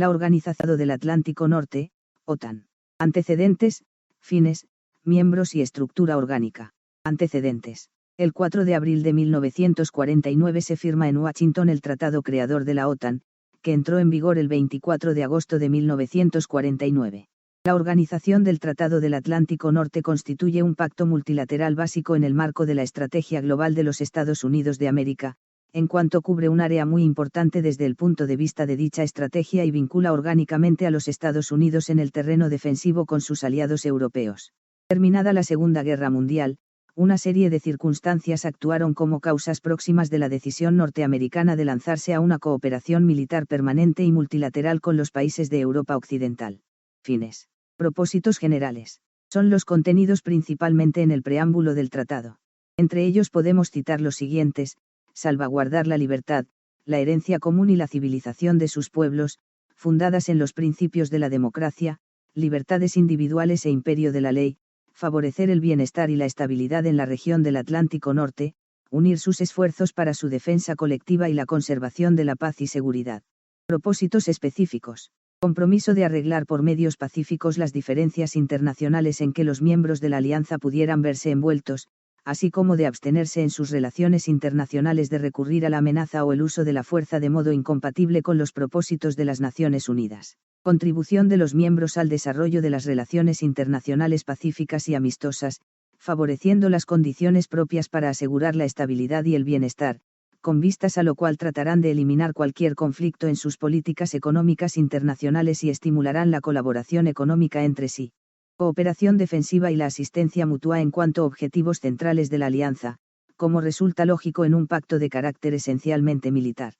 La Organización del Atlántico Norte, OTAN. Antecedentes, fines, miembros y estructura orgánica. Antecedentes. El 4 de abril de 1949 se firma en Washington el tratado creador de la OTAN, que entró en vigor el 24 de agosto de 1949. La organización del Tratado del Atlántico Norte constituye un pacto multilateral básico en el marco de la estrategia global de los Estados Unidos de América, en cuanto cubre un área muy importante desde el punto de vista de dicha estrategia y vincula orgánicamente a los Estados Unidos en el terreno defensivo con sus aliados europeos. Terminada la Segunda Guerra Mundial, una serie de circunstancias actuaron como causas próximas de la decisión norteamericana de lanzarse a una cooperación militar permanente y multilateral con los países de Europa Occidental. Fines. Propósitos generales. Son los contenidos principalmente en el preámbulo del tratado. Entre ellos podemos citar los siguientes: salvaguardar la libertad, la herencia común y la civilización de sus pueblos, fundadas en los principios de la democracia, libertades individuales e imperio de la ley, favorecer el bienestar y la estabilidad en la región del Atlántico Norte, unir sus esfuerzos para su defensa colectiva y la conservación de la paz y seguridad. Propósitos específicos. Compromiso de arreglar por medios pacíficos las diferencias internacionales en que los miembros de la alianza pudieran verse envueltos, así como de abstenerse en sus relaciones internacionales de recurrir a la amenaza o el uso de la fuerza de modo incompatible con los propósitos de las Naciones Unidas. Contribución de los miembros al desarrollo de las relaciones internacionales pacíficas y amistosas, favoreciendo las condiciones propias para asegurar la estabilidad y el bienestar, con vistas a lo cual tratarán de eliminar cualquier conflicto en sus políticas económicas internacionales y estimularán la colaboración económica entre sí. Cooperación defensiva y la asistencia mutua en cuanto a objetivos centrales de la alianza, como resulta lógico en un pacto de carácter esencialmente militar.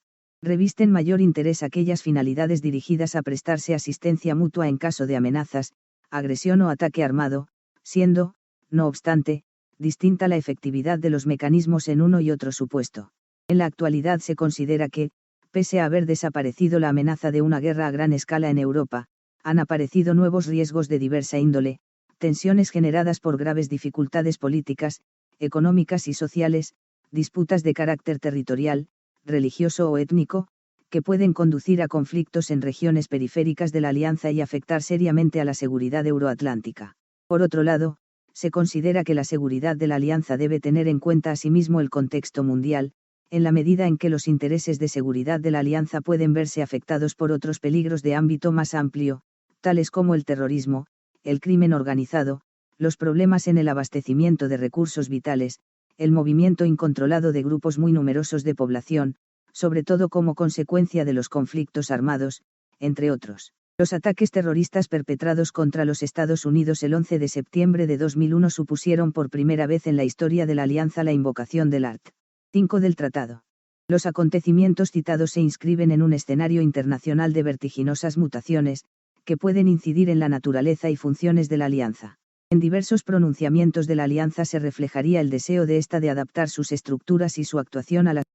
Revisten mayor interés aquellas finalidades dirigidas a prestarse asistencia mutua en caso de amenazas, agresión o ataque armado, siendo, no obstante, distinta la efectividad de los mecanismos en uno y otro supuesto. En la actualidad se considera que, pese a haber desaparecido la amenaza de una guerra a gran escala en Europa, han aparecido nuevos riesgos de diversa índole, tensiones generadas por graves dificultades políticas, económicas y sociales, disputas de carácter territorial, religioso o étnico, que pueden conducir a conflictos en regiones periféricas de la alianza y afectar seriamente a la seguridad euroatlántica. Por otro lado, se considera que la seguridad de la alianza debe tener en cuenta asimismo el contexto mundial, en la medida en que los intereses de seguridad de la alianza pueden verse afectados por otros peligros de ámbito más amplio, tales como el terrorismo, el crimen organizado, los problemas en el abastecimiento de recursos vitales, el movimiento incontrolado de grupos muy numerosos de población, sobre todo como consecuencia de los conflictos armados, entre otros. Los ataques terroristas perpetrados contra los Estados Unidos el 11 de septiembre de 2001 supusieron por primera vez en la historia de la alianza la invocación del art. 5 del tratado. Los acontecimientos citados se inscriben en un escenario internacional de vertiginosas mutaciones, que pueden incidir en la naturaleza y funciones de la alianza. En diversos pronunciamientos de la alianza se reflejaría el deseo de esta de adaptar sus estructuras y su actuación a las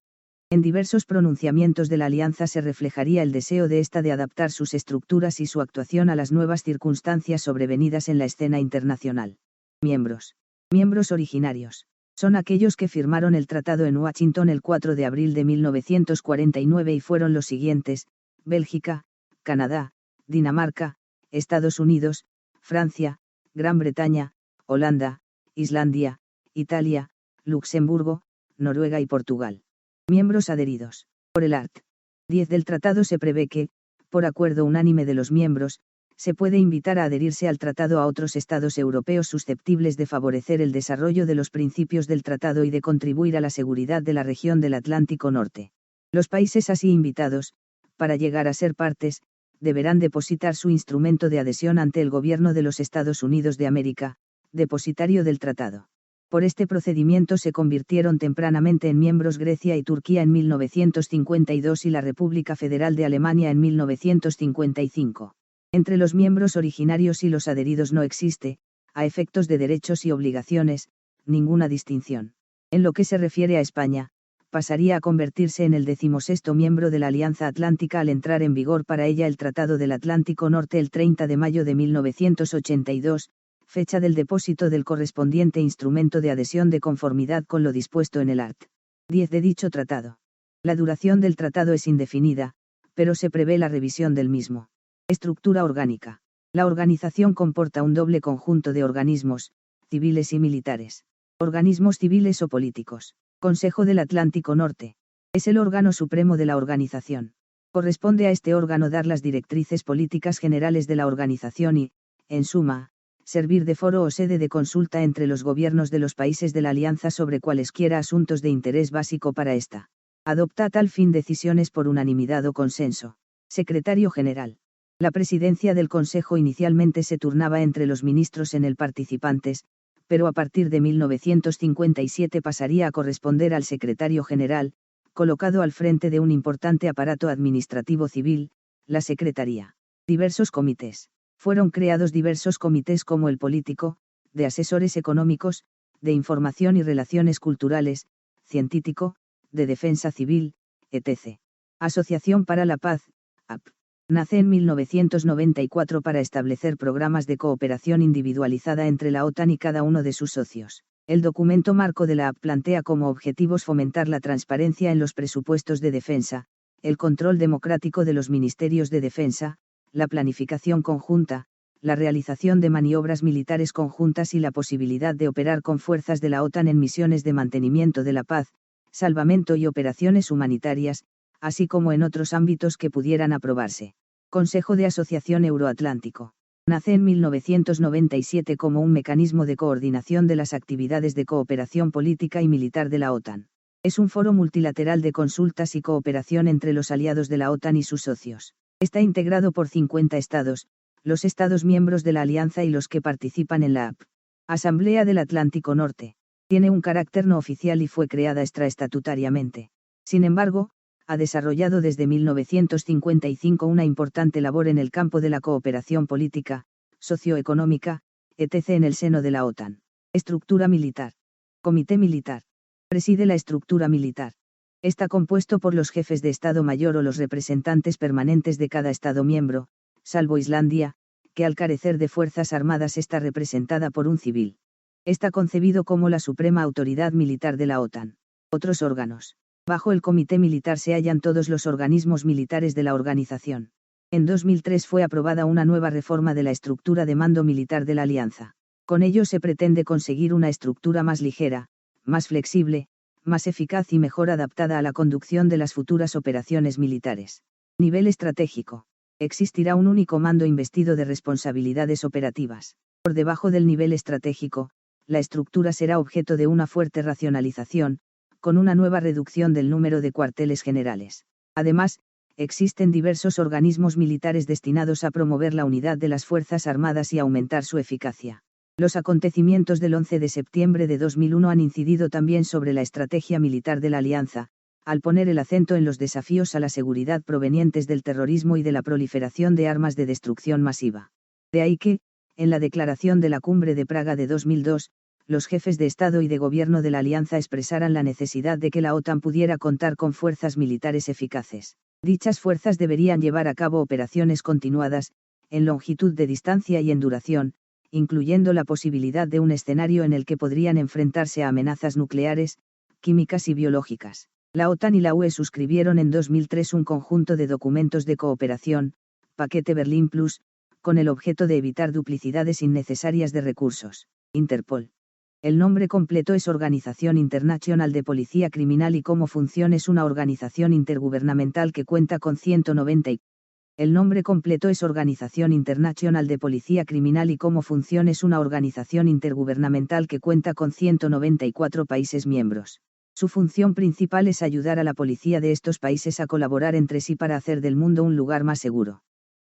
En diversos pronunciamientos de la alianza se reflejaría el deseo de esta de adaptar sus estructuras y su actuación a las nuevas circunstancias sobrevenidas en la escena internacional. Miembros. Miembros originarios. Son aquellos que firmaron el tratado en Washington el 4 de abril de 1949 y fueron los siguientes: Bélgica, Canadá, Dinamarca, Estados Unidos, Francia, Gran Bretaña, Holanda, Islandia, Italia, Luxemburgo, Noruega y Portugal. Miembros adheridos. Por el art. 10 del tratado se prevé que, por acuerdo unánime de los miembros, se puede invitar a adherirse al tratado a otros estados europeos susceptibles de favorecer el desarrollo de los principios del tratado y de contribuir a la seguridad de la región del Atlántico Norte. Los países así invitados, para llegar a ser partes, deberán depositar su instrumento de adhesión ante el gobierno de los Estados Unidos de América, depositario del tratado. Por este procedimiento se convirtieron tempranamente en miembros Grecia y Turquía en 1952 y la República Federal de Alemania en 1955. Entre los miembros originarios y los adheridos no existe, a efectos de derechos y obligaciones, ninguna distinción. En lo que se refiere a España, pasaría a convertirse en el 16º miembro de la Alianza Atlántica al entrar en vigor para ella el Tratado del Atlántico Norte el 30 de mayo de 1982, fecha del depósito del correspondiente instrumento de adhesión de conformidad con lo dispuesto en el art. 10 de dicho tratado. La duración del tratado es indefinida, pero se prevé la revisión del mismo. Estructura orgánica. La organización comporta un doble conjunto de organismos, civiles y militares. Organismos civiles o políticos. Consejo del Atlántico Norte. Es el órgano supremo de la organización. Corresponde a este órgano dar las directrices políticas generales de la organización y, en suma, servir de foro o sede de consulta entre los gobiernos de los países de la alianza sobre cualesquiera asuntos de interés básico para esta. Adopta a tal fin decisiones por unanimidad o consenso. Secretario General. La presidencia del Consejo inicialmente se turnaba entre los ministros en el participantes, pero a partir de 1957 pasaría a corresponder al Secretario General, colocado al frente de un importante aparato administrativo civil, la Secretaría. Diversos comités. Fueron creados diversos comités como el político, de asesores económicos, de información y relaciones culturales, científico, de defensa civil, etc. Asociación para la Paz, AP. Nace en 1994 para establecer programas de cooperación individualizada entre la OTAN y cada uno de sus socios. El documento marco de la AP plantea como objetivos fomentar la transparencia en los presupuestos de defensa, el control democrático de los ministerios de defensa, la planificación conjunta, la realización de maniobras militares conjuntas y la posibilidad de operar con fuerzas de la OTAN en misiones de mantenimiento de la paz, salvamento y operaciones humanitarias, así como en otros ámbitos que pudieran aprobarse. Consejo de Asociación Euroatlántico. Nace en 1997 como un mecanismo de coordinación de las actividades de cooperación política y militar de la OTAN. Es un foro multilateral de consultas y cooperación entre los aliados de la OTAN y sus socios. Está integrado por 50 estados, los estados miembros de la alianza y los que participan en la AP. Asamblea del Atlántico Norte. Tiene un carácter no oficial y fue creada extraestatutariamente. Sin embargo, ha desarrollado desde 1955 una importante labor en el campo de la cooperación política, socioeconómica, etc. en el seno de la OTAN. Estructura militar. Comité Militar. Preside la estructura militar. Está compuesto por los jefes de Estado Mayor o los representantes permanentes de cada Estado miembro, salvo Islandia, que al carecer de fuerzas armadas está representada por un civil. Está concebido como la suprema autoridad militar de la OTAN. Otros órganos. Bajo el Comité Militar se hallan todos los organismos militares de la organización. En 2003 fue aprobada una nueva reforma de la estructura de mando militar de la Alianza. Con ello se pretende conseguir una estructura más ligera, más flexible, más eficaz y mejor adaptada a la conducción de las futuras operaciones militares. Nivel estratégico. Existirá un único mando investido de responsabilidades operativas. Por debajo del nivel estratégico, la estructura será objeto de una fuerte racionalización, con una nueva reducción del número de cuarteles generales. Además, existen diversos organismos militares destinados a promover la unidad de las Fuerzas Armadas y aumentar su eficacia. Los acontecimientos del 11 de septiembre de 2001 han incidido también sobre la estrategia militar de la Alianza, al poner el acento en los desafíos a la seguridad provenientes del terrorismo y de la proliferación de armas de destrucción masiva. De ahí que, en la declaración de la Cumbre de Praga de 2002, los jefes de Estado y de Gobierno de la Alianza expresaran la necesidad de que la OTAN pudiera contar con fuerzas militares eficaces. Dichas fuerzas deberían llevar a cabo operaciones continuadas, en longitud de distancia y en duración, incluyendo la posibilidad de un escenario en el que podrían enfrentarse a amenazas nucleares, químicas y biológicas. La OTAN y la UE suscribieron en 2003 un conjunto de documentos de cooperación, Paquete Berlín Plus, con el objeto de evitar duplicidades innecesarias de recursos. Interpol. El nombre completo es Organización Internacional de Policía Criminal y cómo funciona es una organización intergubernamental que cuenta con 190. El nombre completo es Organización Internacional de Policía Criminal y cómo funciona es una organización intergubernamental que cuenta con 194 países miembros. Su función principal es ayudar a la policía de estos países a colaborar entre sí para hacer del mundo un lugar más seguro.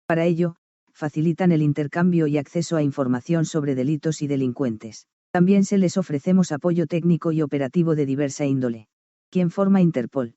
Para ello, facilitan el intercambio y acceso a información sobre delitos y delincuentes. También se les ofrecemos apoyo técnico y operativo de diversa índole. ¿Quién forma Interpol?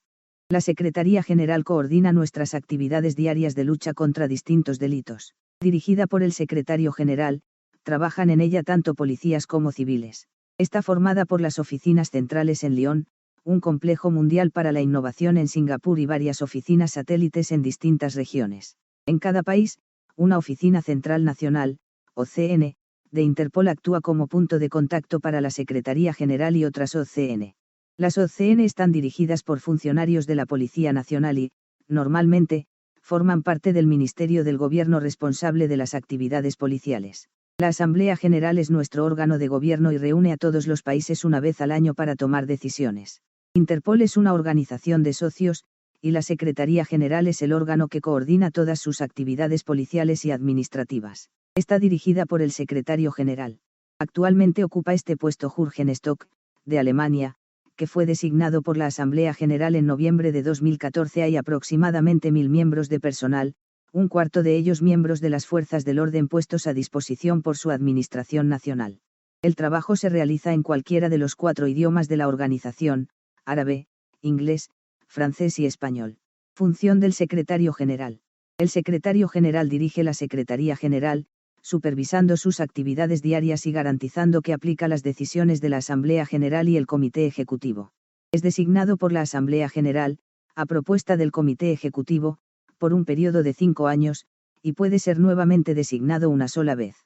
La Secretaría General coordina nuestras actividades diarias de lucha contra distintos delitos. Dirigida por el Secretario General, trabajan en ella tanto policías como civiles. Está formada por las oficinas centrales en Lyon, un complejo mundial para la innovación en Singapur y varias oficinas satélites en distintas regiones. En cada país, una oficina central nacional, OCN, de Interpol actúa como punto de contacto para la Secretaría General y otras OCN. Las OCN están dirigidas por funcionarios de la Policía Nacional y, normalmente, forman parte del Ministerio del Gobierno responsable de las actividades policiales. La Asamblea General es nuestro órgano de gobierno y reúne a todos los países una vez al año para tomar decisiones. Interpol es una organización de socios, y la Secretaría General es el órgano que coordina todas sus actividades policiales y administrativas. Está dirigida por el Secretario General. Actualmente ocupa este puesto Jürgen Stock, de Alemania, que fue designado por la Asamblea General en noviembre de 2014. Hay aproximadamente 1000 miembros de personal, un cuarto de ellos miembros de las fuerzas del orden puestos a disposición por su administración nacional. El trabajo se realiza en cualquiera de los 4 idiomas de la organización, árabe, inglés, francés y español. Función del Secretario General. El Secretario General dirige la Secretaría General, supervisando sus actividades diarias y garantizando que aplica las decisiones de la Asamblea General y el Comité Ejecutivo. Es designado por la Asamblea General, a propuesta del Comité Ejecutivo, por un periodo de 5 años, y puede ser nuevamente designado una sola vez.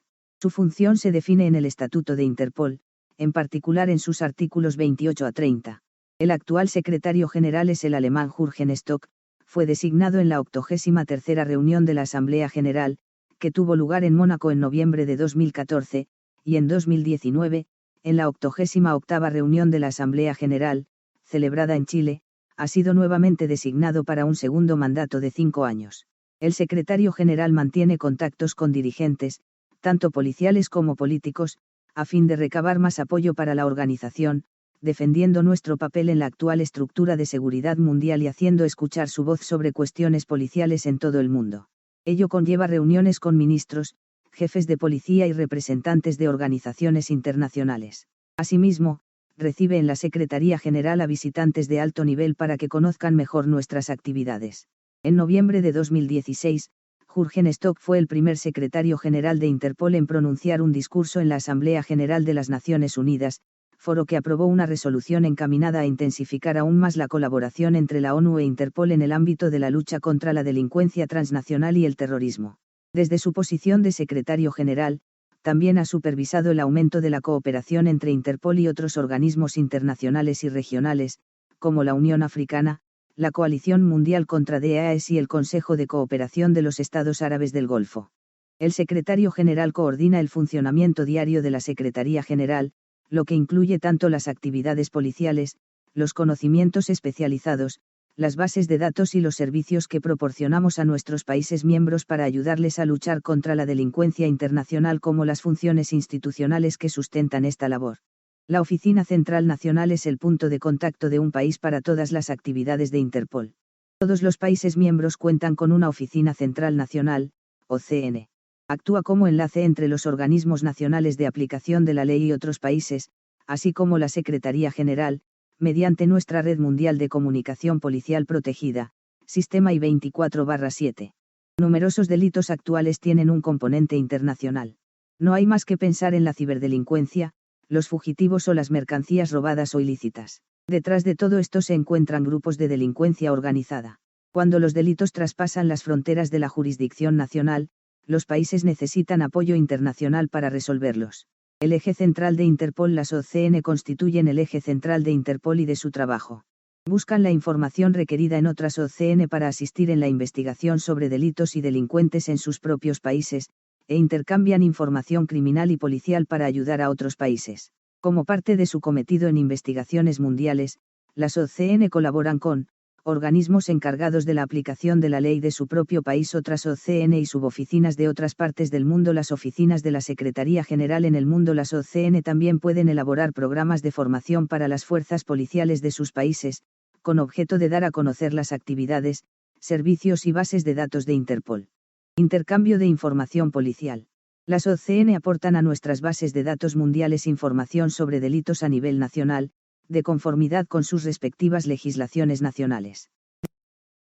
Su función se define en el Estatuto de Interpol, en particular en sus artículos 28 a 30. El actual secretario general es el alemán Jürgen Stock, fue designado en la 83ª reunión de la Asamblea General, que tuvo lugar en Mónaco en noviembre de 2014, y en 2019, en la 88ª reunión de la Asamblea General, celebrada en Chile, ha sido nuevamente designado para un segundo mandato de 5 años. El secretario general mantiene contactos con dirigentes, tanto policiales como políticos, a fin de recabar más apoyo para la organización, defendiendo nuestro papel en la actual estructura de seguridad mundial y haciendo escuchar su voz sobre cuestiones policiales en todo el mundo. Ello conlleva reuniones con ministros, jefes de policía y representantes de organizaciones internacionales. Asimismo, recibe en la Secretaría General a visitantes de alto nivel para que conozcan mejor nuestras actividades. En noviembre de 2016, Jürgen Stock fue el primer secretario general de Interpol en pronunciar un discurso en la Asamblea General de las Naciones Unidas, foro que aprobó una resolución encaminada a intensificar aún más la colaboración entre la ONU e Interpol en el ámbito de la lucha contra la delincuencia transnacional y el terrorismo. Desde su posición de secretario general, también ha supervisado el aumento de la cooperación entre Interpol y otros organismos internacionales y regionales, como la Unión Africana, la Coalición Mundial contra Daesh y el Consejo de Cooperación de los Estados Árabes del Golfo. El secretario general coordina el funcionamiento diario de la Secretaría General, lo que incluye tanto las actividades policiales, los conocimientos especializados, las bases de datos y los servicios que proporcionamos a nuestros países miembros para ayudarles a luchar contra la delincuencia internacional como las funciones institucionales que sustentan esta labor. La Oficina Central Nacional es el punto de contacto de un país para todas las actividades de Interpol. Todos los países miembros cuentan con una Oficina Central Nacional, OCN. Actúa como enlace entre los organismos nacionales de aplicación de la ley y otros países, así como la Secretaría General, mediante nuestra Red Mundial de Comunicación Policial Protegida, Sistema I-24/7. Numerosos delitos actuales tienen un componente internacional. No hay más que pensar en la ciberdelincuencia, los fugitivos o las mercancías robadas o ilícitas. Detrás de todo esto se encuentran grupos de delincuencia organizada. Cuando los delitos traspasan las fronteras de la jurisdicción nacional, los países necesitan apoyo internacional para resolverlos. El eje central de Interpol, las OCN constituyen el eje central de Interpol y de su trabajo. Buscan la información requerida en otras OCN para asistir en la investigación sobre delitos y delincuentes en sus propios países, e intercambian información criminal y policial para ayudar a otros países. Como parte de su cometido en investigaciones mundiales, las OCN colaboran con organismos encargados de la aplicación de la ley de su propio país, otras OCN y suboficinas de otras partes del mundo, las oficinas de la Secretaría General en el mundo. Las OCN también pueden elaborar programas de formación para las fuerzas policiales de sus países, con objeto de dar a conocer las actividades, servicios y bases de datos de Interpol. Intercambio de información policial. Las OCN aportan a nuestras bases de datos mundiales información sobre delitos a nivel nacional, de conformidad con sus respectivas legislaciones nacionales.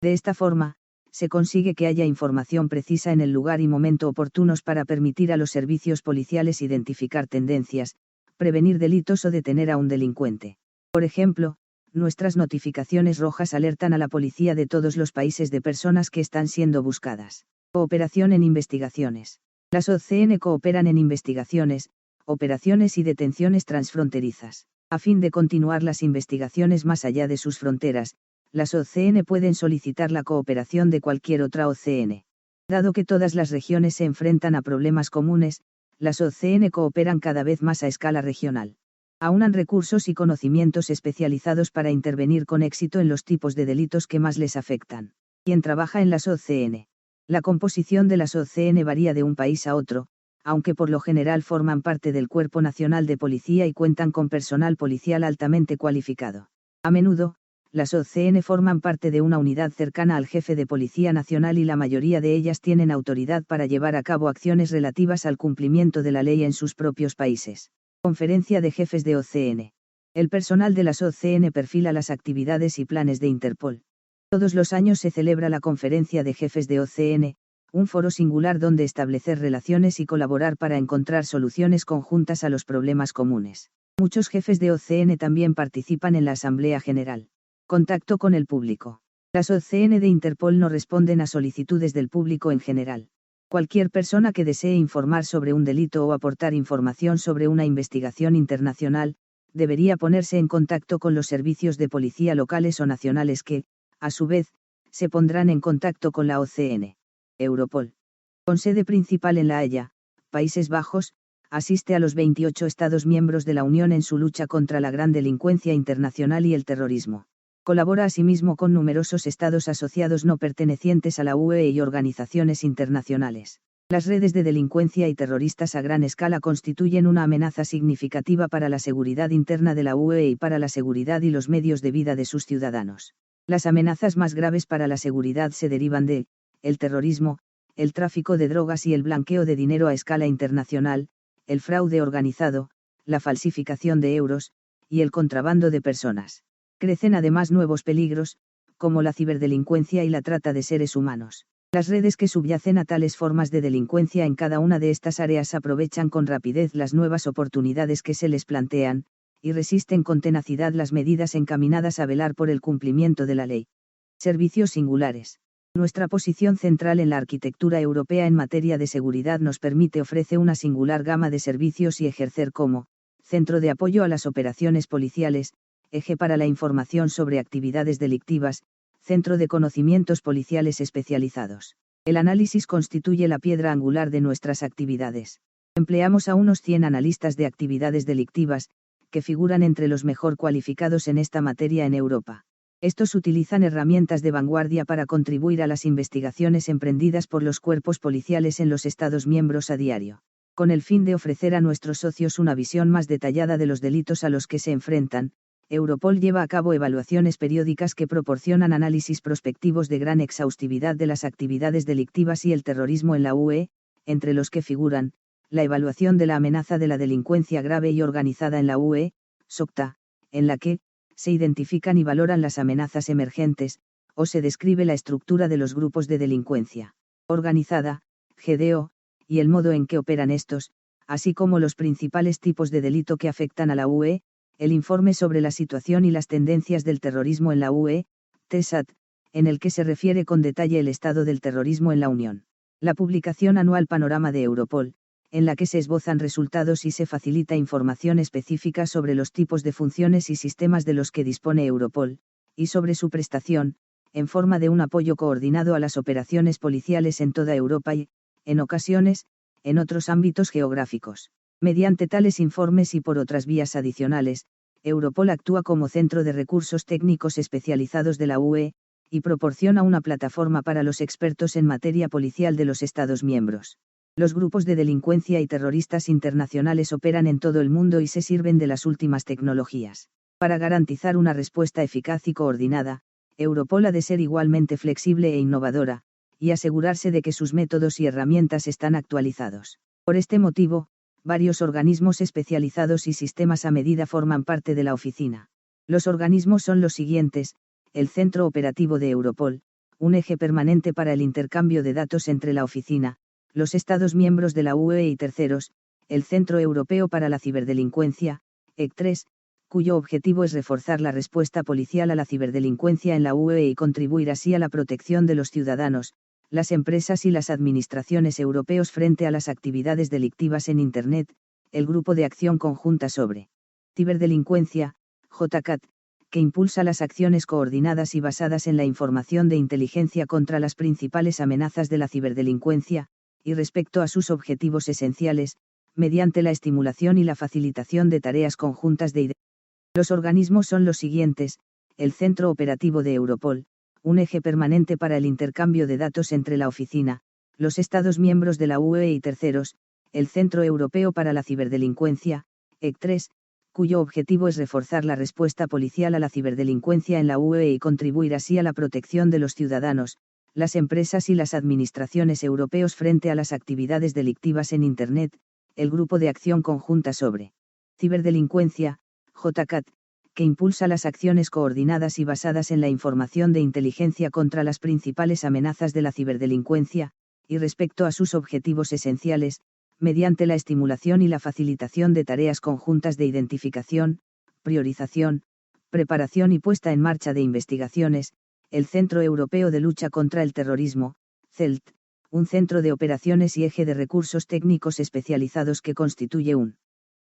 De esta forma, se consigue que haya información precisa en el lugar y momento oportunos para permitir a los servicios policiales identificar tendencias, prevenir delitos o detener a un delincuente. Por ejemplo, nuestras notificaciones rojas alertan a la policía de todos los países de personas que están siendo buscadas. Cooperación en investigaciones. Las OCN cooperan en investigaciones, operaciones y detenciones transfronterizas. A fin de continuar las investigaciones más allá de sus fronteras, las OCN pueden solicitar la cooperación de cualquier otra OCN. Dado que todas las regiones se enfrentan a problemas comunes, las OCN cooperan cada vez más a escala regional. Aunan recursos y conocimientos especializados para intervenir con éxito en los tipos de delitos que más les afectan. ¿Quién trabaja en las OCN? La composición de las OCN varía de un país a otro, aunque por lo general forman parte del Cuerpo Nacional de Policía y cuentan con personal policial altamente cualificado. A menudo, las OCN forman parte de una unidad cercana al jefe de Policía Nacional y la mayoría de ellas tienen autoridad para llevar a cabo acciones relativas al cumplimiento de la ley en sus propios países. Conferencia de Jefes de OCN. El personal de las OCN perfila las actividades y planes de Interpol. Todos los años se celebra la Conferencia de Jefes de OCN, un foro singular donde establecer relaciones y colaborar para encontrar soluciones conjuntas a los problemas comunes. Muchos jefes de OCN también participan en la Asamblea General. Contacto con el público. Las OCN de Interpol no responden a solicitudes del público en general. Cualquier persona que desee informar sobre un delito o aportar información sobre una investigación internacional, debería ponerse en contacto con los servicios de policía locales o nacionales que, a su vez, se pondrán en contacto con la OCN. Europol. Con sede principal en La Haya, Países Bajos, asiste a los 28 Estados miembros de la Unión en su lucha contra la gran delincuencia internacional y el terrorismo. Colabora asimismo con numerosos estados asociados no pertenecientes a la UE y organizaciones internacionales. Las redes de delincuencia y terroristas a gran escala constituyen una amenaza significativa para la seguridad interna de la UE y para la seguridad y los medios de vida de sus ciudadanos. Las amenazas más graves para la seguridad se derivan de el terrorismo, el tráfico de drogas y el blanqueo de dinero a escala internacional, el fraude organizado, la falsificación de euros, y el contrabando de personas. Crecen además nuevos peligros, como la ciberdelincuencia y la trata de seres humanos. Las redes que subyacen a tales formas de delincuencia en cada una de estas áreas aprovechan con rapidez las nuevas oportunidades que se les plantean, y resisten con tenacidad las medidas encaminadas a velar por el cumplimiento de la ley. Servicios singulares. Nuestra posición central en la arquitectura europea en materia de seguridad nos ofrece una singular gama de servicios y ejercer como centro de apoyo a las operaciones policiales, eje para la información sobre actividades delictivas, centro de conocimientos policiales especializados. El análisis constituye la piedra angular de nuestras actividades. Empleamos a unos 100 analistas de actividades delictivas, que figuran entre los mejor cualificados en esta materia en Europa. Estos utilizan herramientas de vanguardia para contribuir a las investigaciones emprendidas por los cuerpos policiales en los Estados miembros a diario. Con el fin de ofrecer a nuestros socios una visión más detallada de los delitos a los que se enfrentan, Europol lleva a cabo evaluaciones periódicas que proporcionan análisis prospectivos de gran exhaustividad de las actividades delictivas y el terrorismo en la UE, entre los que figuran, la evaluación de la amenaza de la delincuencia grave y organizada en la UE, SOCTA, en la que se identifican y valoran las amenazas emergentes, o se describe la estructura de los grupos de delincuencia organizada, GDO, y el modo en que operan estos, así como los principales tipos de delito que afectan a la UE, el informe sobre la situación y las tendencias del terrorismo en la UE, TESAT, en el que se refiere con detalle el estado del terrorismo en la Unión. La publicación anual Panorama de Europol, en la que se esbozan resultados y se facilita información específica sobre los tipos de funciones y sistemas de los que dispone Europol, y sobre su prestación, en forma de un apoyo coordinado a las operaciones policiales en toda Europa y, en ocasiones, en otros ámbitos geográficos. Mediante tales informes y por otras vías adicionales, Europol actúa como centro de recursos técnicos especializados de la UE, y proporciona una plataforma para los expertos en materia policial de los Estados miembros. Los grupos de delincuencia y terroristas internacionales operan en todo el mundo y se sirven de las últimas tecnologías. Para garantizar una respuesta eficaz y coordinada, Europol ha de ser igualmente flexible e innovadora, y asegurarse de que sus métodos y herramientas están actualizados. Por este motivo, varios organismos especializados y sistemas a medida forman parte de la oficina. Los organismos son los siguientes: el Centro Operativo de Europol, un eje permanente para el intercambio de datos entre la oficina, los Estados miembros de la UE y terceros, el Centro Europeo para la Ciberdelincuencia, EC3, cuyo objetivo es reforzar la respuesta policial a la ciberdelincuencia en la UE y contribuir así a la protección de los ciudadanos, las empresas y las administraciones europeos frente a las actividades delictivas en Internet, el Grupo de Acción Conjunta sobre Ciberdelincuencia, JCAT, que impulsa las acciones coordinadas y basadas en la información de inteligencia contra las principales amenazas de la ciberdelincuencia, y respecto a sus objetivos esenciales, mediante la estimulación y la facilitación de tareas conjuntas de identificación. Los organismos son los siguientes: el Centro Operativo de Europol, un eje permanente para el intercambio de datos entre la oficina, los Estados miembros de la UE y terceros; el Centro Europeo para la Ciberdelincuencia, EC3, cuyo objetivo es reforzar la respuesta policial a la ciberdelincuencia en la UE y contribuir así a la protección de los ciudadanos, las empresas y las administraciones europeos frente a las actividades delictivas en Internet; el Grupo de Acción Conjunta sobre Ciberdelincuencia, JCAT, que impulsa las acciones coordinadas y basadas en la información de inteligencia contra las principales amenazas de la ciberdelincuencia, y respecto a sus objetivos esenciales, mediante la estimulación y la facilitación de tareas conjuntas de identificación, priorización, preparación y puesta en marcha de investigaciones; el Centro Europeo de Lucha contra el Terrorismo, CELT, un centro de operaciones y eje de recursos técnicos especializados que constituye un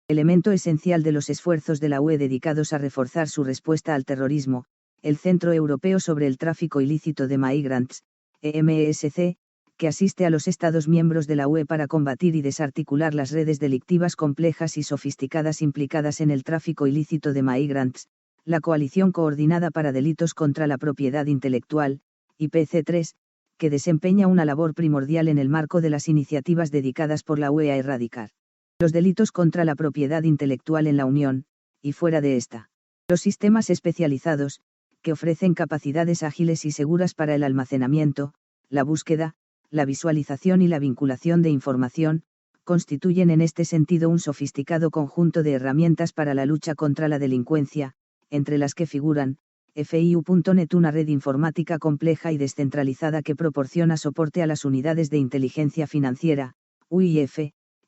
elemento esencial de los esfuerzos de la UE dedicados a reforzar su respuesta al terrorismo; el Centro Europeo sobre el Tráfico Ilícito de Migrants, EMSC, que asiste a los Estados miembros de la UE para combatir y desarticular las redes delictivas complejas y sofisticadas implicadas en el tráfico ilícito de migrants; la Coalición Coordinada para Delitos contra la Propiedad Intelectual, IPC3, que desempeña una labor primordial en el marco de las iniciativas dedicadas por la UE a erradicar los delitos contra la propiedad intelectual en la Unión, y fuera de esta. Los sistemas especializados, que ofrecen capacidades ágiles y seguras para el almacenamiento, la búsqueda, la visualización y la vinculación de información, constituyen en este sentido un sofisticado conjunto de herramientas para la lucha contra la delincuencia, entre las que figuran, FIU.net, una red informática compleja y descentralizada que proporciona soporte a las unidades de inteligencia financiera, UIF,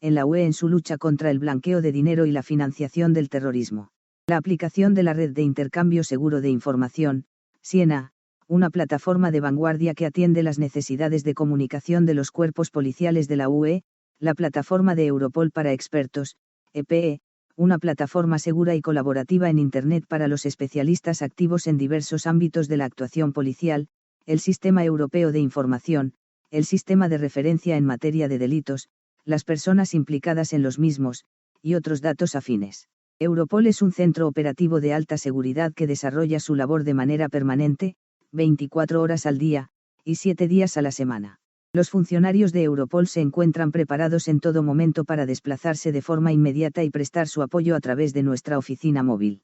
en la UE en su lucha contra el blanqueo de dinero y la financiación del terrorismo. La aplicación de la Red de Intercambio Seguro de Información, SIENA, una plataforma de vanguardia que atiende las necesidades de comunicación de los cuerpos policiales de la UE; la plataforma de Europol para expertos, EPE, una plataforma segura y colaborativa en Internet para los especialistas activos en diversos ámbitos de la actuación policial; el Sistema Europeo de Información, el sistema de referencia en materia de delitos, las personas implicadas en los mismos, y otros datos afines. Europol es un centro operativo de alta seguridad que desarrolla su labor de manera permanente, 24 horas al día, y 7 días a la semana. Los funcionarios de Europol se encuentran preparados en todo momento para desplazarse de forma inmediata y prestar su apoyo a través de nuestra oficina móvil.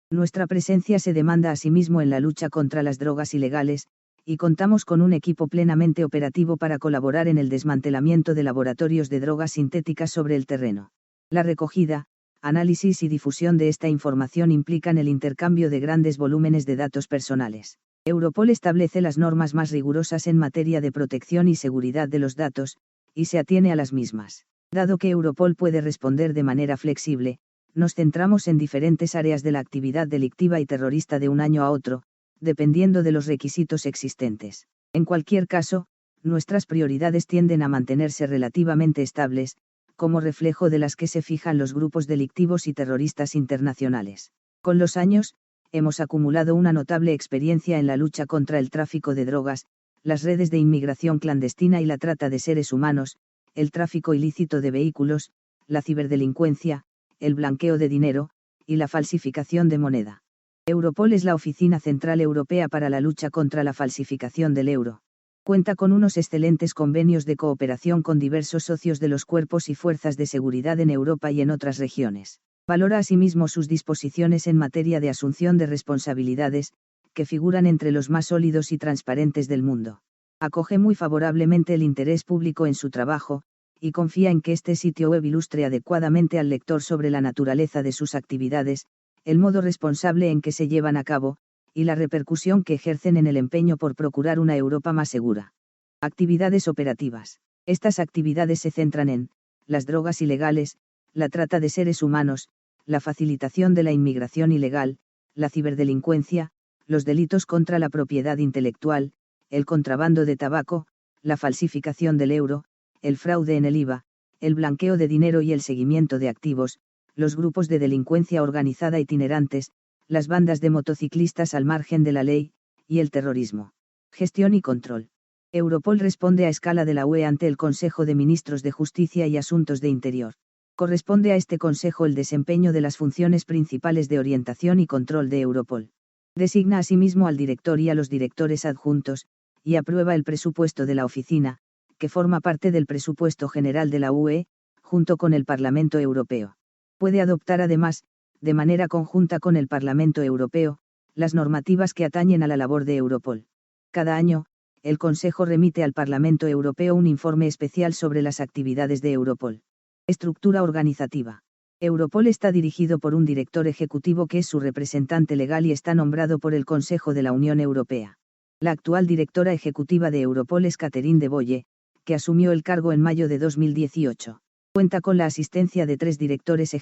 Nuestra presencia se demanda asimismo en la lucha contra las drogas ilegales, y contamos con un equipo plenamente operativo para colaborar en el desmantelamiento de laboratorios de drogas sintéticas sobre el terreno. La recogida, análisis y difusión de esta información implican el intercambio de grandes volúmenes de datos personales. Europol establece las normas más rigurosas en materia de protección y seguridad de los datos, y se atiene a las mismas. Dado que Europol puede responder de manera flexible, nos centramos en diferentes áreas de la actividad delictiva y terrorista de un año a otro, dependiendo de los requisitos existentes. En cualquier caso, nuestras prioridades tienden a mantenerse relativamente estables, como reflejo de las que se fijan los grupos delictivos y terroristas internacionales. Con los años, hemos acumulado una notable experiencia en la lucha contra el tráfico de drogas, las redes de inmigración clandestina y la trata de seres humanos, el tráfico ilícito de vehículos, la ciberdelincuencia, el blanqueo de dinero, y la falsificación de moneda. Europol es la oficina central europea para la lucha contra la falsificación del euro. Cuenta con unos excelentes convenios de cooperación con diversos socios de los cuerpos y fuerzas de seguridad en Europa y en otras regiones. Valora asimismo sus disposiciones en materia de asunción de responsabilidades, que figuran entre los más sólidos y transparentes del mundo. Acoge muy favorablemente el interés público en su trabajo, y confía en que este sitio web ilustre adecuadamente al lector sobre la naturaleza de sus actividades, el modo responsable en que se llevan a cabo, y la repercusión que ejercen en el empeño por procurar una Europa más segura. Actividades operativas. Estas actividades se centran en las drogas ilegales, la trata de seres humanos, la facilitación de la inmigración ilegal, la ciberdelincuencia, los delitos contra la propiedad intelectual, el contrabando de tabaco, la falsificación del euro, el fraude en el IVA, el blanqueo de dinero y el seguimiento de activos, los grupos de delincuencia organizada itinerantes, las bandas de motociclistas al margen de la ley, y el terrorismo. Gestión y control. Europol responde a escala de la UE ante el Consejo de Ministros de Justicia y Asuntos de Interior. Corresponde a este Consejo el desempeño de las funciones principales de orientación y control de Europol. Designa asimismo al director y a los directores adjuntos, y aprueba el presupuesto de la oficina, que forma parte del presupuesto general de la UE, junto con el Parlamento Europeo. Puede adoptar además, de manera conjunta con el Parlamento Europeo, las normativas que atañen a la labor de Europol. Cada año, el Consejo remite al Parlamento Europeo un informe especial sobre las actividades de Europol. Estructura organizativa. Europol está dirigido por un director ejecutivo que es su representante legal y está nombrado por el Consejo de la Unión Europea. La actual directora ejecutiva de Europol es Catherine de Bolle, que asumió el cargo en mayo de 2018. Cuenta con la asistencia de tres directores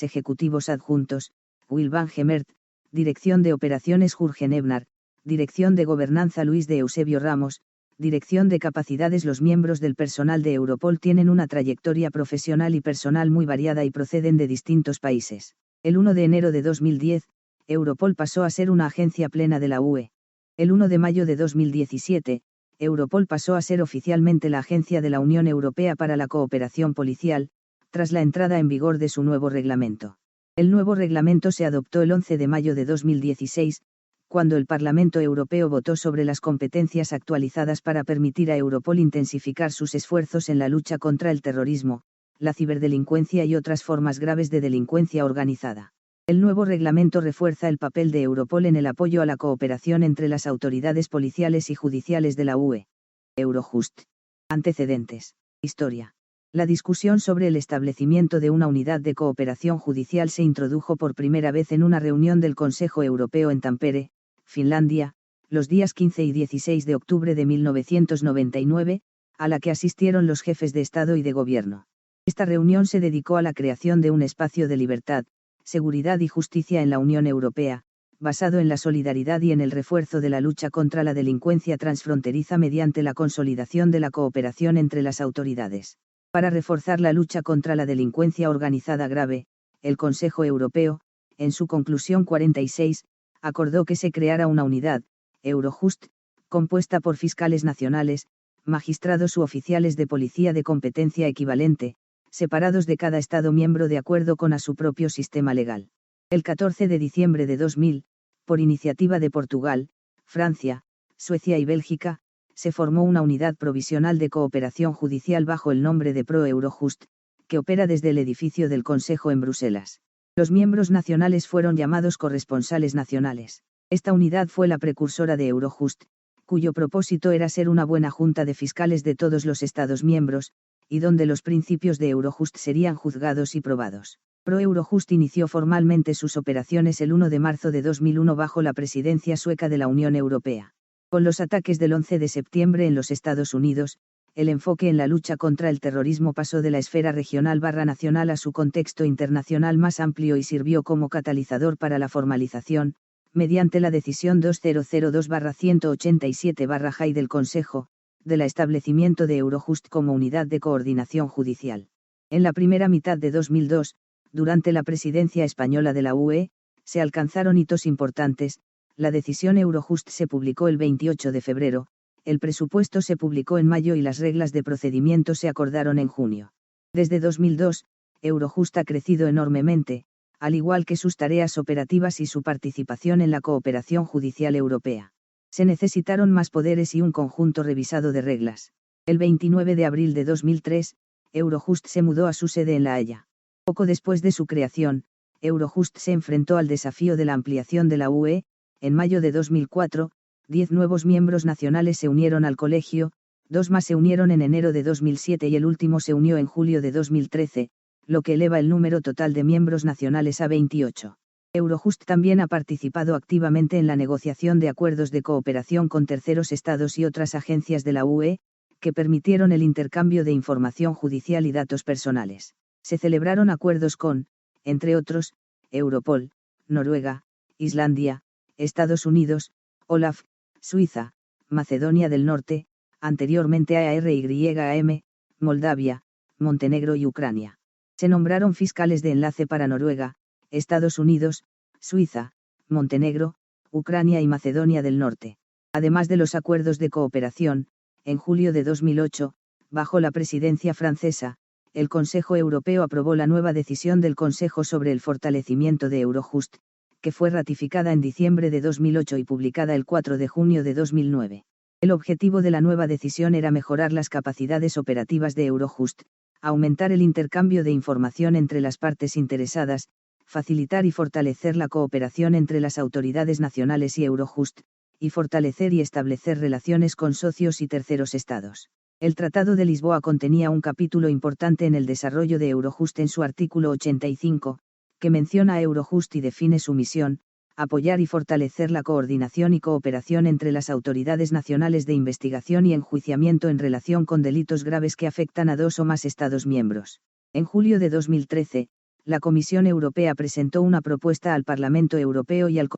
ejecutivos adjuntos: Will van Gemert, Dirección de Operaciones Jürgen Ebner, Dirección de Gobernanza Luis de Eusebio Ramos, Dirección de Capacidades. Los miembros del personal de Europol tienen una trayectoria profesional y personal muy variada y proceden de distintos países. El 1 de enero de 2010, Europol pasó a ser una agencia plena de la UE. El 1 de mayo de 2017, Europol pasó a ser oficialmente la Agencia de la Unión Europea para la Cooperación Policial, tras la entrada en vigor de su nuevo reglamento. El nuevo reglamento se adoptó el 11 de mayo de 2016, cuando el Parlamento Europeo votó sobre las competencias actualizadas para permitir a Europol intensificar sus esfuerzos en la lucha contra el terrorismo, la ciberdelincuencia y otras formas graves de delincuencia organizada. El nuevo reglamento refuerza el papel de Europol en el apoyo a la cooperación entre las autoridades policiales y judiciales de la UE. Eurojust. Antecedentes. Historia. La discusión sobre el establecimiento de una unidad de cooperación judicial se introdujo por primera vez en una reunión del Consejo Europeo en Tampere, Finlandia, los días 15 y 16 de octubre de 1999, a la que asistieron los jefes de Estado y de Gobierno. Esta reunión se dedicó a la creación de un espacio de libertad, seguridad y justicia en la Unión Europea, basado en la solidaridad y en el refuerzo de la lucha contra la delincuencia transfronteriza mediante la consolidación de la cooperación entre las autoridades. Para reforzar la lucha contra la delincuencia organizada grave, el Consejo Europeo, en su conclusión 46, acordó que se creara una unidad, Eurojust, compuesta por fiscales nacionales, magistrados u oficiales de policía de competencia equivalente, separados de cada Estado miembro de acuerdo con su propio sistema legal. El 14 de diciembre de 2000, por iniciativa de Portugal, Francia, Suecia y Bélgica, se formó una unidad provisional de cooperación judicial bajo el nombre de Pro Eurojust, que opera desde el edificio del Consejo en Bruselas. Los miembros nacionales fueron llamados corresponsales nacionales. Esta unidad fue la precursora de Eurojust, cuyo propósito era ser una buena junta de fiscales de todos los Estados miembros, y donde los principios de Eurojust serían juzgados y probados. Pro Eurojust inició formalmente sus operaciones el 1 de marzo de 2001 bajo la presidencia sueca de la Unión Europea. Con los ataques del 11 de septiembre en los Estados Unidos, el enfoque en la lucha contra el terrorismo pasó de la esfera regional/nacional a su contexto internacional más amplio y sirvió como catalizador para la formalización, mediante la decisión 2002/187/J del Consejo, del establecimiento de Eurojust como unidad de coordinación judicial. En la primera mitad de 2002, durante la presidencia española de la UE, se alcanzaron hitos importantes. La decisión Eurojust se publicó el 28 de febrero, el presupuesto se publicó en mayo y las reglas de procedimiento se acordaron en junio. Desde 2002, Eurojust ha crecido enormemente, al igual que sus tareas operativas y su participación en la cooperación judicial europea. Se necesitaron más poderes y un conjunto revisado de reglas. El 29 de abril de 2003, Eurojust se mudó a su sede en La Haya. Poco después de su creación, Eurojust se enfrentó al desafío de la ampliación de la UE. En mayo de 2004, 10 nuevos miembros nacionales se unieron al colegio, 2 más se unieron en enero de 2007 y el último se unió en julio de 2013, lo que eleva el número total de miembros nacionales a 28. Eurojust también ha participado activamente en la negociación de acuerdos de cooperación con terceros estados y otras agencias de la UE, que permitieron el intercambio de información judicial y datos personales. Se celebraron acuerdos con, entre otros, Europol, Noruega, Islandia, Estados Unidos, OLAF, Suiza, Macedonia del Norte, anteriormente ARYAM, Moldavia, Montenegro y Ucrania. Se nombraron fiscales de enlace para Noruega, Estados Unidos, Suiza, Montenegro, Ucrania y Macedonia del Norte. Además de los acuerdos de cooperación, en julio de 2008, bajo la presidencia francesa, el Consejo Europeo aprobó la nueva decisión del Consejo sobre el fortalecimiento de Eurojust, que fue ratificada en diciembre de 2008 y publicada el 4 de junio de 2009. El objetivo de la nueva decisión era mejorar las capacidades operativas de Eurojust, aumentar el intercambio de información entre las partes interesadas, facilitar y fortalecer la cooperación entre las autoridades nacionales y Eurojust, y fortalecer y establecer relaciones con socios y terceros estados. El Tratado de Lisboa contenía un capítulo importante en el desarrollo de Eurojust en su artículo 85, que menciona a Eurojust y define su misión: apoyar y fortalecer la coordinación y cooperación entre las autoridades nacionales de investigación y enjuiciamiento en relación con delitos graves que afectan a dos o más Estados miembros. En julio de 2013, la Comisión Europea presentó una propuesta al Parlamento Europeo y al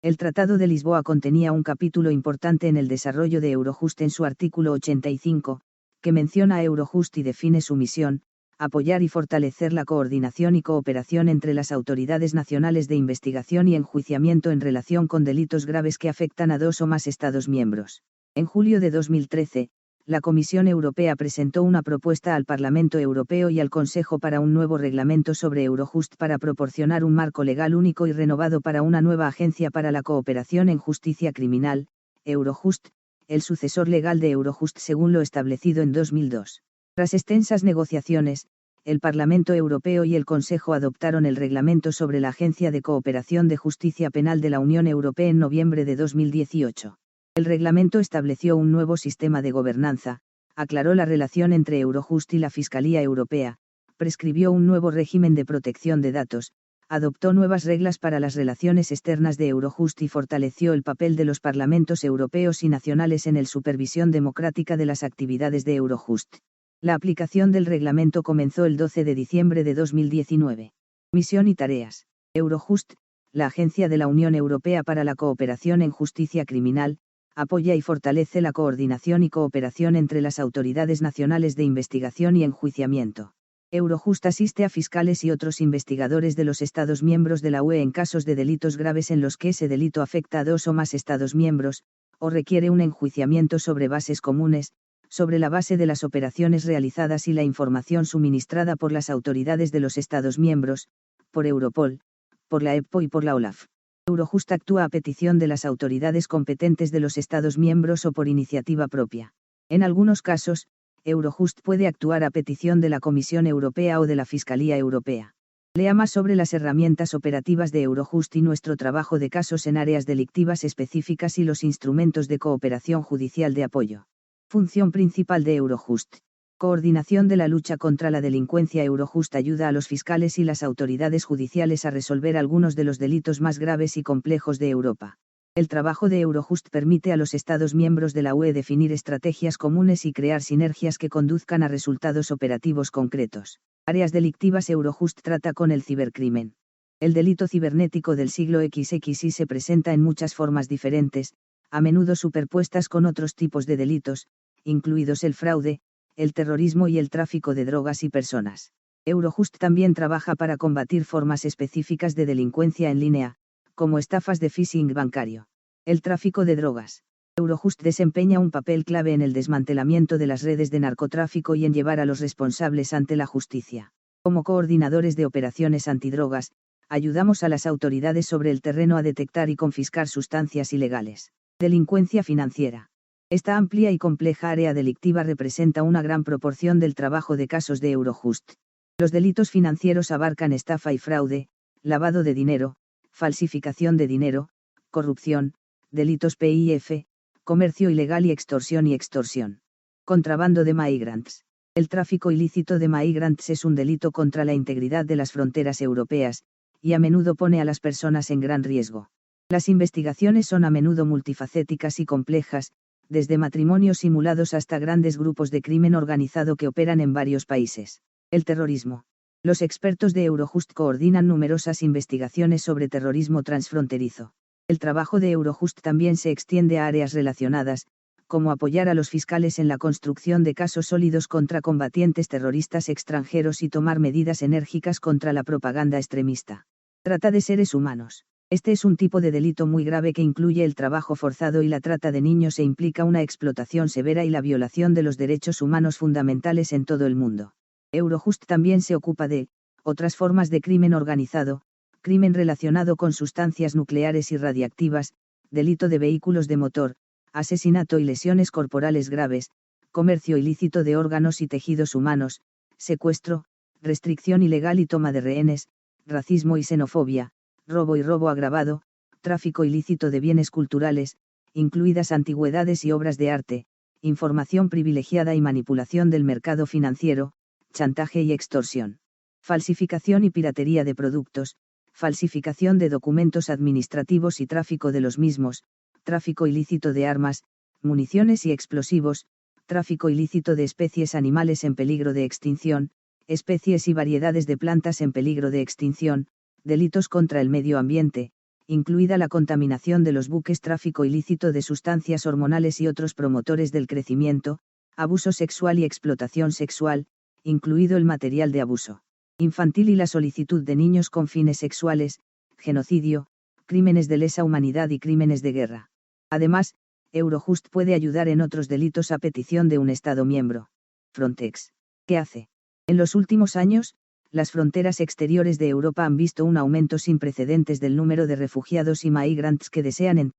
El Tratado de Lisboa contenía un capítulo importante en el desarrollo de Eurojust en su artículo 85, que menciona a Eurojust y define su misión: apoyar y fortalecer la coordinación y cooperación entre las autoridades nacionales de investigación y enjuiciamiento en relación con delitos graves que afectan a dos o más Estados miembros. En julio de 2013, la Comisión Europea presentó una propuesta al Parlamento Europeo y al Consejo para un nuevo reglamento sobre Eurojust para proporcionar un marco legal único y renovado para una nueva agencia para la cooperación en justicia criminal, Eurojust, el sucesor legal de Eurojust según lo establecido en 2002. Tras extensas negociaciones, el Parlamento Europeo y el Consejo adoptaron el Reglamento sobre la Agencia de Cooperación de Justicia Penal de la Unión Europea en noviembre de 2018. El reglamento estableció un nuevo sistema de gobernanza, aclaró la relación entre Eurojust y la Fiscalía Europea, prescribió un nuevo régimen de protección de datos, adoptó nuevas reglas para las relaciones externas de Eurojust y fortaleció el papel de los parlamentos europeos y nacionales en la supervisión democrática de las actividades de Eurojust. La aplicación del reglamento comenzó el 12 de diciembre de 2019. Misión y tareas. Eurojust, la Agencia de la Unión Europea para la Cooperación en Justicia Criminal, apoya y fortalece la coordinación y cooperación entre las autoridades nacionales de investigación y enjuiciamiento. Eurojust asiste a fiscales y otros investigadores de los Estados miembros de la UE en casos de delitos graves en los que ese delito afecta a dos o más Estados miembros, o requiere un enjuiciamiento sobre bases comunes, sobre la base de las operaciones realizadas y la información suministrada por las autoridades de los Estados miembros, por Europol, por la EPPO y por la OLAF. Eurojust actúa a petición de las autoridades competentes de los Estados miembros o por iniciativa propia. En algunos casos, Eurojust puede actuar a petición de la Comisión Europea o de la Fiscalía Europea. Lea más sobre las herramientas operativas de Eurojust y nuestro trabajo de casos en áreas delictivas específicas y los instrumentos de cooperación judicial de apoyo. Función principal de Eurojust. Coordinación de la lucha contra la delincuencia. Eurojust ayuda a los fiscales y las autoridades judiciales a resolver algunos de los delitos más graves y complejos de Europa. El trabajo de Eurojust permite a los Estados miembros de la UE definir estrategias comunes y crear sinergias que conduzcan a resultados operativos concretos. Áreas delictivas. Eurojust trata con el cibercrimen. El delito cibernético del siglo XXI se presenta en muchas formas diferentes, a menudo superpuestas con otros tipos de delitos, incluidos el fraude, el terrorismo y el tráfico de drogas y personas. Eurojust también trabaja para combatir formas específicas de delincuencia en línea, como estafas de phishing bancario. El tráfico de drogas. Eurojust desempeña un papel clave en el desmantelamiento de las redes de narcotráfico y en llevar a los responsables ante la justicia. Como coordinadores de operaciones antidrogas, ayudamos a las autoridades sobre el terreno a detectar y confiscar sustancias ilegales. Delincuencia financiera. Esta amplia y compleja área delictiva representa una gran proporción del trabajo de casos de Eurojust. Los delitos financieros abarcan estafa y fraude, lavado de dinero, falsificación de dinero, corrupción, delitos PIF, comercio ilegal y extorsión. Contrabando de migrants. El tráfico ilícito de migrants es un delito contra la integridad de las fronteras europeas, y a menudo pone a las personas en gran riesgo. Las investigaciones son a menudo multifacéticas y complejas, desde matrimonios simulados hasta grandes grupos de crimen organizado que operan en varios países. El terrorismo. Los expertos de Eurojust coordinan numerosas investigaciones sobre terrorismo transfronterizo. El trabajo de Eurojust también se extiende a áreas relacionadas, como apoyar a los fiscales en la construcción de casos sólidos contra combatientes terroristas extranjeros y tomar medidas enérgicas contra la propaganda extremista. Trata de seres humanos. Este es un tipo de delito muy grave que incluye el trabajo forzado y la trata de niños e implica una explotación severa y la violación de los derechos humanos fundamentales en todo el mundo. Eurojust también se ocupa de otras formas de crimen organizado, crimen relacionado con sustancias nucleares y radiactivas, delito de vehículos de motor, asesinato y lesiones corporales graves, comercio ilícito de órganos y tejidos humanos, secuestro, restricción ilegal y toma de rehenes, racismo y xenofobia, robo y robo agravado, tráfico ilícito de bienes culturales, incluidas antigüedades y obras de arte, información privilegiada y manipulación del mercado financiero, chantaje y extorsión, falsificación y piratería de productos, falsificación de documentos administrativos y tráfico de los mismos, tráfico ilícito de armas, municiones y explosivos, tráfico ilícito de especies animales en peligro de extinción, especies y variedades de plantas en peligro de extinción, delitos contra el medio ambiente, incluida la contaminación de los buques, tráfico ilícito de sustancias hormonales y otros promotores del crecimiento, abuso sexual y explotación sexual, incluido el material de abuso infantil y la solicitud de niños con fines sexuales, genocidio, crímenes de lesa humanidad y crímenes de guerra. Además, Eurojust puede ayudar en otros delitos a petición de un Estado miembro. Frontex. ¿Qué hace? En los últimos años, las fronteras exteriores de Europa han visto un aumento sin precedentes del número de refugiados y migrants que desean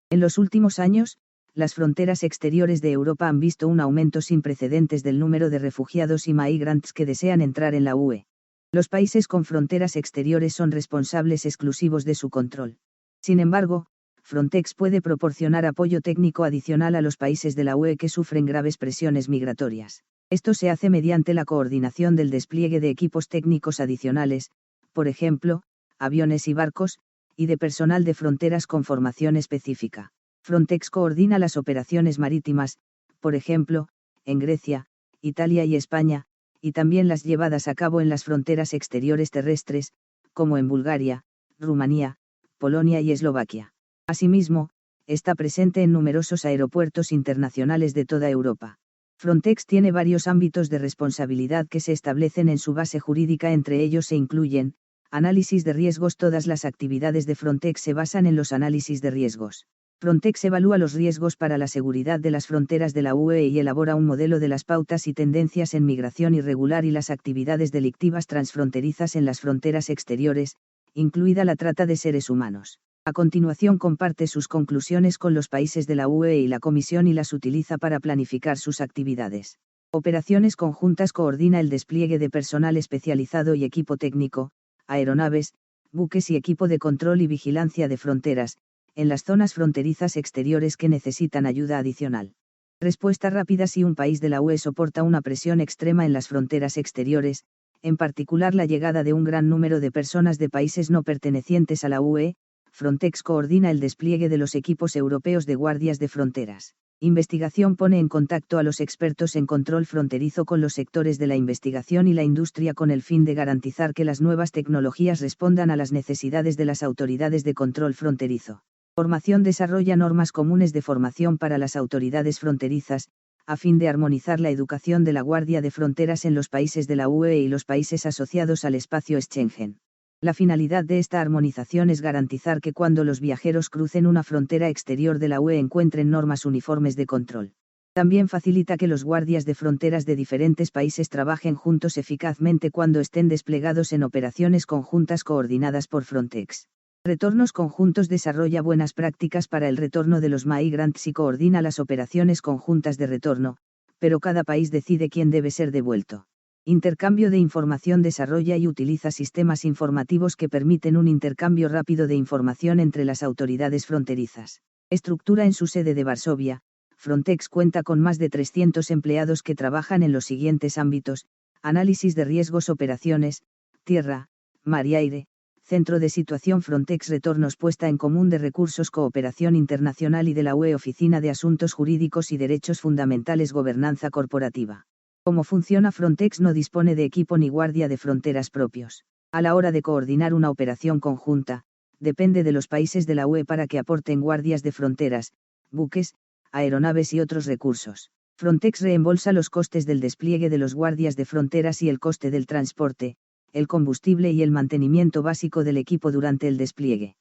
En los últimos años, las fronteras exteriores de Europa han visto un aumento sin precedentes del número de refugiados y migrants que desean entrar en la UE. Los países con fronteras exteriores son responsables exclusivos de su control. Sin embargo, Frontex puede proporcionar apoyo técnico adicional a los países de la UE que sufren graves presiones migratorias. Esto se hace mediante la coordinación del despliegue de equipos técnicos adicionales, por ejemplo, aviones y barcos, y de personal de fronteras con formación específica. Frontex coordina las operaciones marítimas, por ejemplo, en Grecia, Italia y España, y también las llevadas a cabo en las fronteras exteriores terrestres, como en Bulgaria, Rumanía, Polonia y Eslovaquia. Asimismo, está presente en numerosos aeropuertos internacionales de toda Europa. Frontex tiene varios ámbitos de responsabilidad que se establecen en su base jurídica, entre ellos se incluyen, análisis de riesgos. Todas las actividades de Frontex se basan en los análisis de riesgos. Frontex evalúa los riesgos para la seguridad de las fronteras de la UE y elabora un modelo de las pautas y tendencias en migración irregular y las actividades delictivas transfronterizas en las fronteras exteriores, incluida la trata de seres humanos. A continuación comparte sus conclusiones con los países de la UE y la Comisión y las utiliza para planificar sus actividades. Operaciones conjuntas. Coordina el despliegue de personal especializado y equipo técnico, aeronaves, buques y equipo de control y vigilancia de fronteras, en las zonas fronterizas exteriores que necesitan ayuda adicional. Respuesta rápida. Si un país de la UE soporta una presión extrema en las fronteras exteriores, en particular la llegada de un gran número de personas de países no pertenecientes a la UE, Frontex coordina el despliegue de los equipos europeos de guardias de fronteras. Investigación. Pone en contacto a los expertos en control fronterizo con los sectores de la investigación y la industria con el fin de garantizar que las nuevas tecnologías respondan a las necesidades de las autoridades de control fronterizo. Formación. Desarrolla normas comunes de formación para las autoridades fronterizas, a fin de armonizar la educación de la Guardia de Fronteras en los países de la UE y los países asociados al espacio Schengen. La finalidad de esta armonización es garantizar que cuando los viajeros crucen una frontera exterior de la UE encuentren normas uniformes de control. También facilita que los guardias de fronteras de diferentes países trabajen juntos eficazmente cuando estén desplegados en operaciones conjuntas coordinadas por Frontex. Retornos conjuntos. Desarrolla buenas prácticas para el retorno de los migrants y coordina las operaciones conjuntas de retorno, pero cada país decide quién debe ser devuelto. Intercambio de información. Desarrolla y utiliza sistemas informativos que permiten un intercambio rápido de información entre las autoridades fronterizas. Estructura. En su sede de Varsovia, Frontex cuenta con más de 300 empleados que trabajan en los siguientes ámbitos: análisis de riesgos, operaciones, tierra, mar y aire, centro de situación Frontex, retornos, puesta en común de recursos, cooperación internacional y de la UE, oficina de asuntos jurídicos y derechos fundamentales, gobernanza corporativa. ¿Cómo funciona Frontex? No dispone de equipo ni guardia de fronteras propios. A la hora de coordinar una operación conjunta, depende de los países de la UE para que aporten guardias de fronteras, buques, aeronaves y otros recursos. Frontex reembolsa los costes del despliegue de los guardias de fronteras y el coste del transporte, el combustible y el mantenimiento básico del equipo durante el despliegue.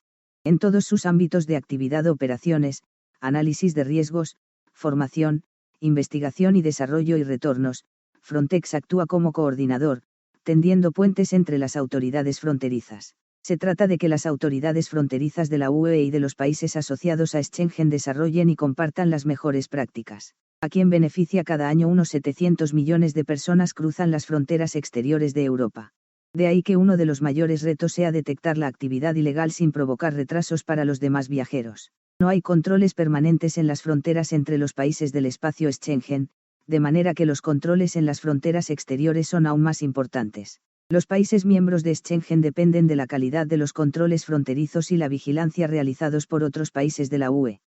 En todos sus ámbitos de actividad, operaciones, análisis de riesgos, formación, investigación y desarrollo y retornos, Frontex actúa como coordinador, tendiendo puentes entre las autoridades fronterizas. Se trata de que las autoridades fronterizas de la UE y de los países asociados a Schengen desarrollen y compartan las mejores prácticas. A quien beneficia cada año unos 700 millones de personas cruzan las fronteras exteriores de Europa. De ahí que uno de los mayores retos sea detectar la actividad ilegal sin provocar retrasos para los demás viajeros. No hay controles permanentes en las fronteras entre los países del espacio Schengen, de manera que los controles en las fronteras exteriores son aún más importantes. Los países miembros de Schengen dependen de la calidad de los controles fronterizos y la vigilancia realizados por otros países de la UE.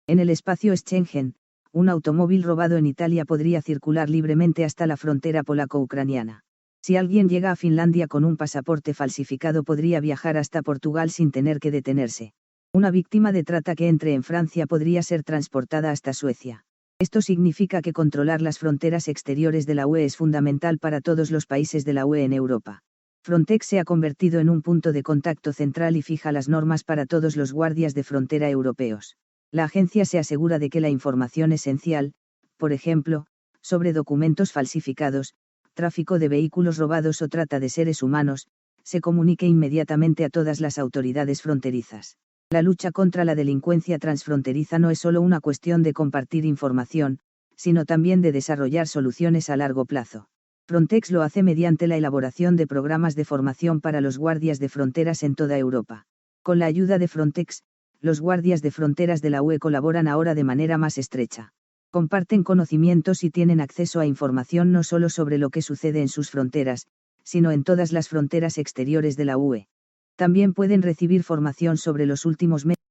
En el espacio Schengen, un automóvil robado en Italia podría circular libremente hasta la frontera polaco-ucraniana. Si alguien llega a Finlandia con un pasaporte falsificado, podría viajar hasta Portugal sin tener que detenerse. Una víctima de trata que entre en Francia podría ser transportada hasta Suecia. Esto significa que controlar las fronteras exteriores de la UE es fundamental para todos los países de la UE en Europa. Frontex se ha convertido en un punto de contacto central y fija las normas para todos los guardias de frontera europeos. La agencia se asegura de que la información esencial, por ejemplo, sobre documentos falsificados, tráfico de vehículos robados o trata de seres humanos, se comunique inmediatamente a todas las autoridades fronterizas. La lucha contra la delincuencia transfronteriza no es solo una cuestión de compartir información, sino también de desarrollar soluciones a largo plazo. Frontex lo hace mediante la elaboración de programas de formación para los guardias de fronteras en toda Europa. Con la ayuda de Frontex, los guardias de fronteras de la UE colaboran ahora de manera más estrecha. Comparten conocimientos y tienen acceso a información no solo sobre lo que sucede en sus fronteras, sino en todas las fronteras exteriores de la UE. También pueden recibir formación sobre los últimos meses.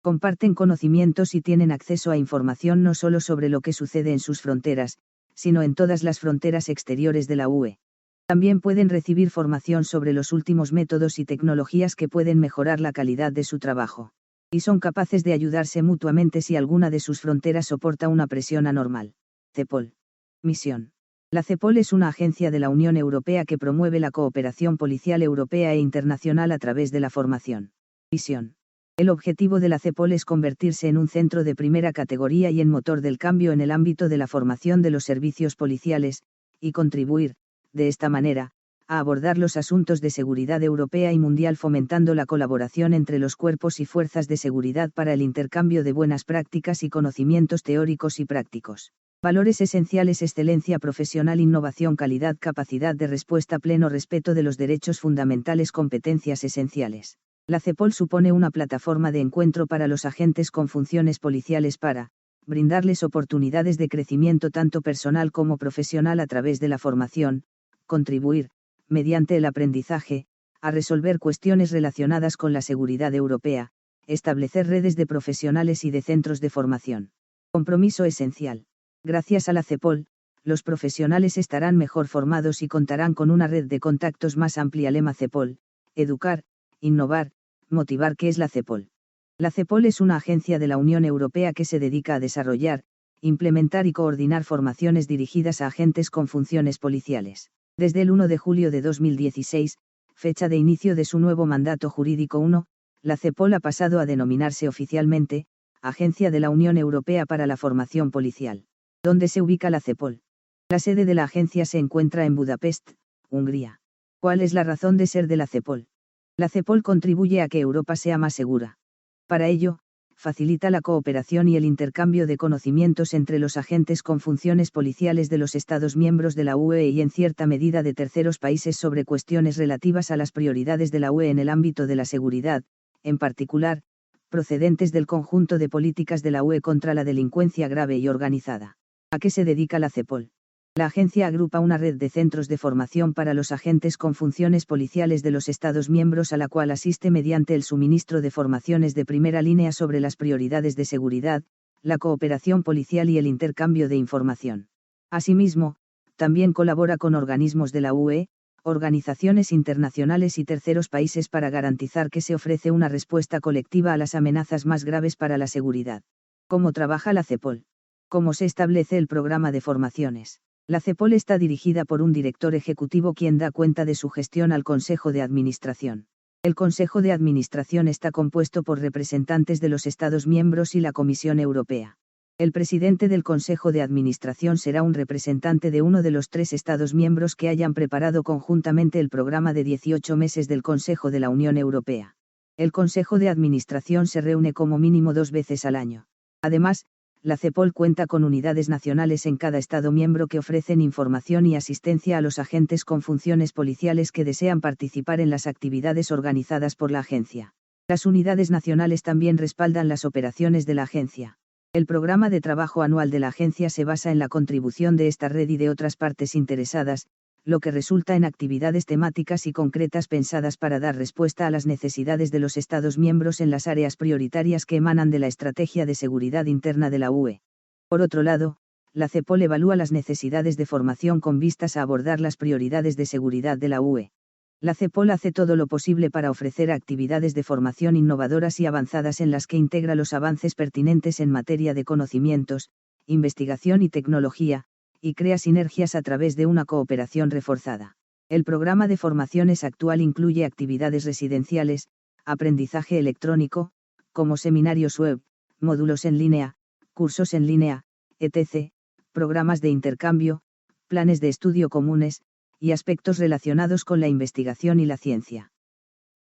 Comparten conocimientos y tienen acceso a información no solo sobre lo que sucede en sus fronteras, sino en todas las fronteras exteriores de la UE. También pueden recibir formación sobre los últimos métodos y tecnologías que pueden mejorar la calidad de su trabajo. Y son capaces de ayudarse mutuamente si alguna de sus fronteras soporta una presión anormal. CEPOL. Misión. La CEPOL es una agencia de la Unión Europea que promueve la cooperación policial europea e internacional a través de la formación. Visión. El objetivo de la CEPOL es convertirse en un centro de primera categoría y en motor del cambio en el ámbito de la formación de los servicios policiales, y contribuir, de esta manera, a abordar los asuntos de seguridad europea y mundial, fomentando la colaboración entre los cuerpos y fuerzas de seguridad para el intercambio de buenas prácticas y conocimientos teóricos y prácticos. Valores esenciales: excelencia profesional, innovación, calidad, capacidad de respuesta, pleno respeto de los derechos fundamentales, competencias esenciales. La CEPOL supone una plataforma de encuentro para los agentes con funciones policiales para brindarles oportunidades de crecimiento tanto personal como profesional a través de la formación, contribuir, mediante el aprendizaje, a resolver cuestiones relacionadas con la seguridad europea, establecer redes de profesionales y de centros de formación. Compromiso esencial. Gracias a la CEPOL, los profesionales estarán mejor formados y contarán con una red de contactos más amplia. Lema CEPOL: educar, innovar, motivar. ¿Qué es la CEPOL? La CEPOL es una agencia de la Unión Europea que se dedica a desarrollar, implementar y coordinar formaciones dirigidas a agentes con funciones policiales. Desde el 1 de julio de 2016, fecha de inicio de su nuevo mandato jurídico 1, la CEPOL ha pasado a denominarse oficialmente Agencia de la Unión Europea para la Formación Policial. ¿Dónde se ubica la CEPOL? La sede de la agencia se encuentra en Budapest, Hungría. ¿Cuál es la razón de ser de la CEPOL? La CEPOL contribuye a que Europa sea más segura. Para ello, facilita la cooperación y el intercambio de conocimientos entre los agentes con funciones policiales de los Estados miembros de la UE y en cierta medida de terceros países sobre cuestiones relativas a las prioridades de la UE en el ámbito de la seguridad, en particular, procedentes del conjunto de políticas de la UE contra la delincuencia grave y organizada. ¿A qué se dedica la CEPOL? La agencia agrupa una red de centros de formación para los agentes con funciones policiales de los Estados miembros, a la cual asiste mediante el suministro de formaciones de primera línea sobre las prioridades de seguridad, la cooperación policial y el intercambio de información. Asimismo, también colabora con organismos de la UE, organizaciones internacionales y terceros países para garantizar que se ofrece una respuesta colectiva a las amenazas más graves para la seguridad. ¿Cómo trabaja la CEPOL? ¿Cómo se establece el programa de formaciones? La CEPOL está dirigida por un director ejecutivo quien da cuenta de su gestión al Consejo de Administración. El Consejo de Administración está compuesto por representantes de los Estados miembros y la Comisión Europea. El presidente del Consejo de Administración será un representante de uno de los 3 Estados miembros que hayan preparado conjuntamente el programa de 18 meses del Consejo de la Unión Europea. El Consejo de Administración se reúne como mínimo 2 veces al año. Además, la CEPOL cuenta con unidades nacionales en cada Estado miembro que ofrecen información y asistencia a los agentes con funciones policiales que desean participar en las actividades organizadas por la agencia. Las unidades nacionales también respaldan las operaciones de la agencia. El programa de trabajo anual de la agencia se basa en la contribución de esta red y de otras partes interesadas, lo que resulta en actividades temáticas y concretas pensadas para dar respuesta a las necesidades de los Estados miembros en las áreas prioritarias que emanan de la estrategia de seguridad interna de la UE. Por otro lado, la CEPOL evalúa las necesidades de formación con vistas a abordar las prioridades de seguridad de la UE. La CEPOL hace todo lo posible para ofrecer actividades de formación innovadoras y avanzadas en las que integra los avances pertinentes en materia de conocimientos, investigación y tecnología, y crea sinergias a través de una cooperación reforzada. El programa de formaciones actual incluye actividades residenciales, aprendizaje electrónico, como seminarios web, módulos en línea, cursos en línea, etc., programas de intercambio, planes de estudio comunes, y aspectos relacionados con la investigación y la ciencia.